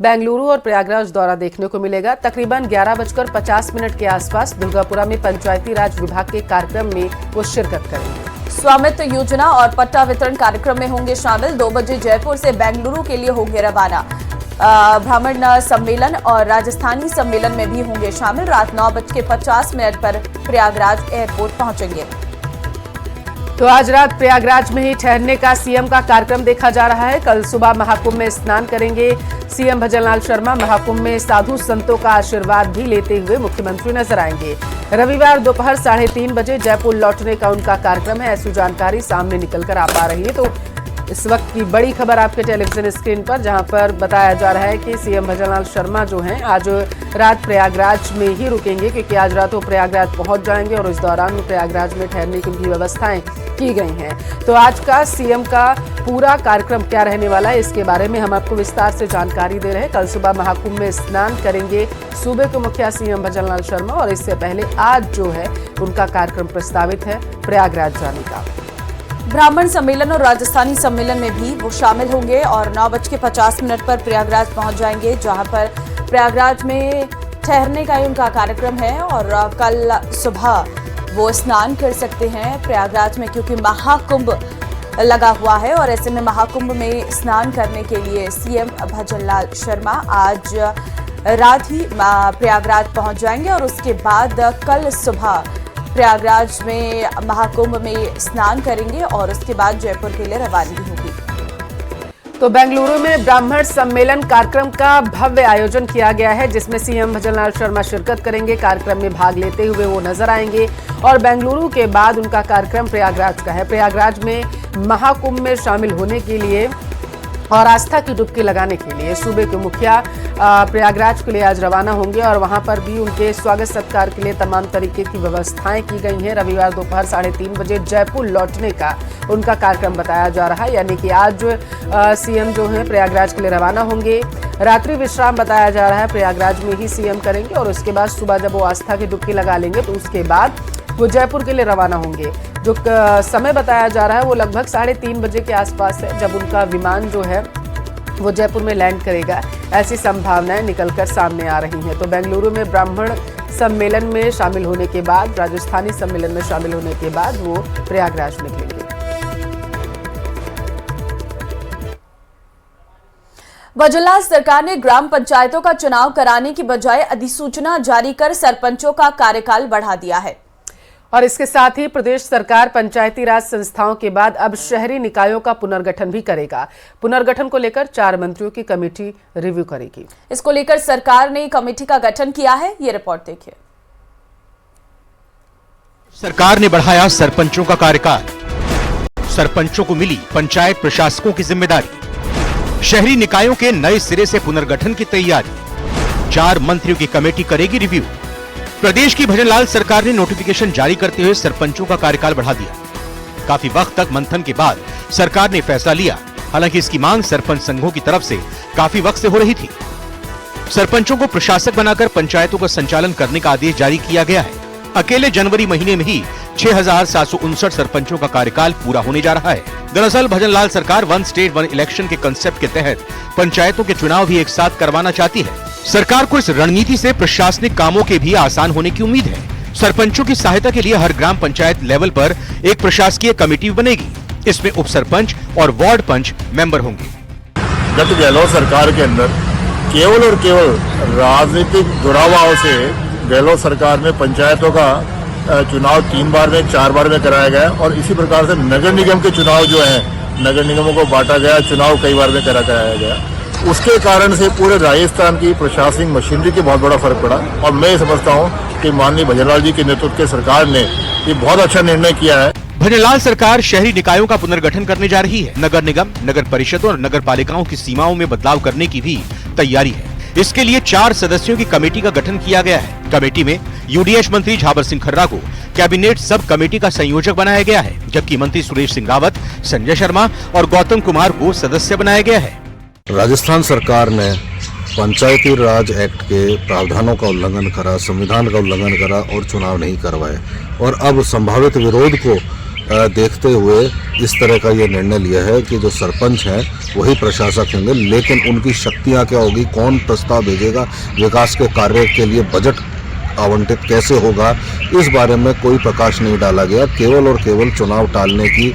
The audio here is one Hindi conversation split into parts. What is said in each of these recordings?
बेंगलुरु और प्रयागराज दौरा देखने को मिलेगा। तकरीबन 11:50 के आसपास दुर्गापुरा में पंचायती राज विभाग के कार्यक्रम में वो शिरकत करेंगे। स्वामित्व योजना और पट्टा वितरण कार्यक्रम में होंगे शामिल। 2 बजे जयपुर से बेंगलुरु के लिए होंगे रवाना। ब्राह्मण सम्मेलन और राजस्थानी सम्मेलन में भी होंगे शामिल। रात 9:50 पर प्रयागराज एयरपोर्ट पहुंचेंगे। तो आज रात प्रयागराज में ही ठहरने का सीएम का कार्यक्रम देखा जा रहा है। कल सुबह महाकुंभ में स्नान करेंगे सीएम भजनलाल शर्मा। महाकुंभ में साधु संतों का आशीर्वाद भी लेते हुए मुख्यमंत्री नजर आएंगे। रविवार दोपहर 3:30 बजे जयपुर लौटने का उनका कार्यक्रम है। ऐसी जानकारी सामने निकलकर आ पा रही है। तो इस वक्त की बड़ी खबर आपके टेलीविजन स्क्रीन पर, जहां पर बताया जा रहा है कि सीएम भजनलाल शर्मा जो हैं आज रात प्रयागराज में ही रुकेंगे, क्योंकि आज रात वो प्रयागराज पहुंच जाएंगे और इस दौरान प्रयागराज में ठहरने की व्यवस्थाएं की गई हैं। तो आज का सीएम का पूरा कार्यक्रम क्या रहने वाला है, इसके बारे में हम आपको विस्तार से जानकारी दे रहे हैं। कल सुबह महाकुंभ में स्नान करेंगे सूबे के मुखिया सीएम भजनलाल शर्मा, और इससे पहले आज जो है उनका कार्यक्रम प्रस्तावित है प्रयागराज जाने का। ब्राह्मण सम्मेलन और राजस्थानी सम्मेलन में भी वो शामिल होंगे और 9:50 पर प्रयागराज पहुंच जाएंगे, जहां पर प्रयागराज में ठहरने का ही उनका कार्यक्रम है। और कल सुबह वो स्नान कर सकते हैं प्रयागराज में, क्योंकि महाकुंभ लगा हुआ है। और ऐसे में महाकुंभ में स्नान करने के लिए सीएम भजनलाल शर्मा आज रात ही प्रयागराज पहुंच जाएंगे और उसके बाद कल सुबह प्रयागराज में महाकुंभ में स्नान करेंगे और उसके बाद जयपुर के लिए रवानगी होगी। तो बेंगलुरु में ब्राह्मण सम्मेलन कार्यक्रम का भव्य आयोजन किया गया है, जिसमें सीएम भजनलाल शर्मा शिरकत करेंगे। कार्यक्रम में भाग लेते हुए वो नजर आएंगे और बेंगलुरु के बाद उनका कार्यक्रम प्रयागराज का है। प्रयागराज में महाकुंभ में शामिल होने के लिए और आस्था की डुबकी लगाने के लिए सूबे के मुखिया प्रयागराज के लिए आज रवाना होंगे और वहां पर भी उनके स्वागत सत्कार के लिए तमाम तरीके की व्यवस्थाएं की गई हैं। रविवार दोपहर 3:30 बजे जयपुर लौटने का उनका कार्यक्रम बताया जा रहा है, यानी कि आज सीएम जो है प्रयागराज के लिए रवाना होंगे। रात्रि विश्राम बताया जा रहा है प्रयागराज में ही सीएम करेंगे और उसके बाद सुबह जब वो आस्था की डुबकी लगा लेंगे तो उसके बाद वो जयपुर के लिए रवाना होंगे। जो समय बताया जा रहा है वो लगभग 3:30 बजे के आसपास है, जब उनका विमान जो है वो जयपुर में लैंड करेगा। ऐसी संभावनाएं निकलकर सामने आ रही हैं। तो बेंगलुरु में ब्राह्मण सम्मेलन में शामिल होने के बाद, राजस्थानी सम्मेलन में शामिल होने के बाद वो प्रयागराज निकलेंगे। भजनलाल सरकार ने ग्राम पंचायतों का चुनाव कराने की बजाय अधिसूचना जारी कर सरपंचों का कार्यकाल बढ़ा दिया है। और इसके साथ ही प्रदेश सरकार पंचायती राज संस्थाओं के बाद अब शहरी निकायों का पुनर्गठन भी करेगा। पुनर्गठन को लेकर 4 मंत्रियों की कमेटी रिव्यू करेगी। इसको लेकर सरकार ने कमेटी का गठन किया है, ये रिपोर्ट देखिए। सरकार ने बढ़ाया सरपंचों का कार्यकाल। सरपंचों को मिली पंचायत प्रशासकों की जिम्मेदारी। शहरी निकायों के नए सिरे से पुनर्गठन की तैयारी। 4 मंत्रियों की कमेटी करेगी रिव्यू। प्रदेश की भजनलाल सरकार ने नोटिफिकेशन जारी करते हुए सरपंचों का कार्यकाल बढ़ा दिया। काफी वक्त तक मंथन के बाद सरकार ने फैसला लिया। हालांकि इसकी मांग सरपंच संघों की तरफ से काफी वक्त से हो रही थी। सरपंचों को प्रशासक बनाकर पंचायतों का संचालन करने का आदेश जारी किया गया है। अकेले जनवरी महीने में ही 6,759 सरपंचों का कार्यकाल पूरा होने जा रहा है। दरअसल भजनलाल सरकार 1 स्टेट 1 इलेक्शन के कंसेप्ट के तहत पंचायतों के चुनाव भी एक साथ करवाना चाहती है। सरकार को इस रणनीति से प्रशासनिक कामों के भी आसान होने की उम्मीद है। सरपंचों की सहायता के लिए हर ग्राम पंचायत लेवल पर एक प्रशासकीय कमेटी बनेगी। इसमें उप सरपंच और वार्ड पंच मेंबर होंगे। गत गहलोत सरकार के अंदर केवल और केवल राजनीतिक जुड़ाव से गहलोत सरकार में पंचायतों का चुनाव 3 बार में 4 बार में कराया गया और इसी प्रकार से नगर निगम के चुनाव जो है, नगर निगमों को बांटा गया, चुनाव कई बार में कराया गया। उसके कारण से पूरे राजस्थान की प्रशासनिक मशीनरी की बहुत बड़ा फर्क पड़ा और मैं समझता हूं कि माननीय भजनलाल जी के नेतृत्व के सरकार ने ये बहुत अच्छा निर्णय किया है। भजनलाल सरकार शहरी निकायों का पुनर्गठन करने जा रही है। नगर निगम, नगर परिषदों और नगर पालिकाओं की सीमाओं में बदलाव करने की भी तैयारी है। इसके लिए 4 सदस्यों की कमेटी का गठन किया गया है। कमेटी में यूडीएच मंत्री झाबर सिंह खर्रा को कैबिनेट सब कमेटी का संयोजक बनाया गया है, जबकि मंत्री सुरेश सिंह रावत, संजय शर्मा और गौतम कुमार को सदस्य बनाया गया है। राजस्थान सरकार ने पंचायती राज एक्ट के प्रावधानों का उल्लंघन करा, संविधान का उल्लंघन करा और चुनाव नहीं करवाए और अब संभावित विरोध को देखते हुए इस तरह का ये निर्णय लिया है कि जो सरपंच हैं वही प्रशासक होंगे, लेकिन उनकी शक्तियां क्या होगी, कौन प्रस्ताव भेजेगा, विकास के कार्य के लिए बजट आवंटित कैसे होगा, इस बारे में कोई प्रकाश नहीं डाला गया। केवल और केवल चुनाव टालने की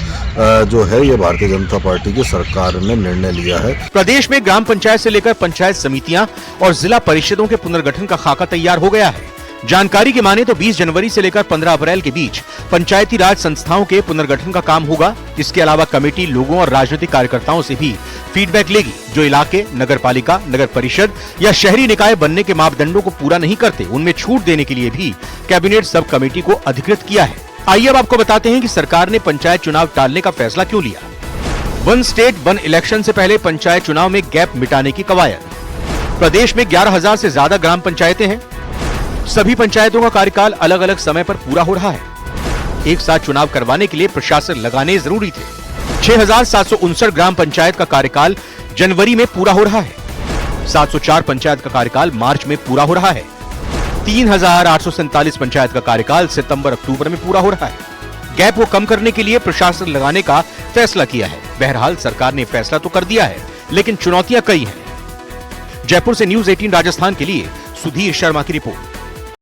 जो है ये भारतीय जनता पार्टी की सरकार ने निर्णय लिया है। प्रदेश में ग्राम पंचायत से लेकर पंचायत समितियां और जिला परिषदों के पुनर्गठन का खाका तैयार हो गया है। जानकारी की माने तो 20 जनवरी से लेकर 15 अप्रैल के बीच पंचायती राज संस्थाओं के पुनर्गठन का काम होगा। इसके अलावा कमेटी लोगों और राजनीतिक कार्यकर्ताओं से भी फीडबैक लेगी जो इलाके, नगर पालिका, नगर परिषद या शहरी निकाय बनने के मापदंडों को पूरा नहीं करते, उनमें छूट देने के लिए भी कैबिनेट सब कमेटी को अधिकृत किया है। आइए अब आपको बताते हैं कि सरकार ने पंचायत चुनाव टालने का फैसला क्यों लिया। वन स्टेट वन इलेक्शन से पहले पंचायत चुनाव में गैप मिटाने की कवायद। प्रदेश में 11,000 से ज्यादा ग्राम पंचायतें हैं। सभी पंचायतों का कार्यकाल अलग अलग समय पर पूरा हो रहा है। एक साथ चुनाव करवाने के लिए प्रशासक लगाने जरूरी थे। 6,759 ग्राम पंचायत का कार्यकाल जनवरी में पूरा हो रहा है। 704 पंचायत का कार्यकाल मार्च में पूरा हो रहा है। 3,847 पंचायत का कार्यकाल सितंबर अक्टूबर में पूरा हो रहा है। गैप को कम करने के लिए प्रशासक लगाने का फैसला किया है। बहरहाल सरकार ने फैसला तो कर दिया है, लेकिन चुनौतियां कई हैं। जयपुर से न्यूज़ 18 राजस्थान के लिए सुधीर शर्मा की रिपोर्ट।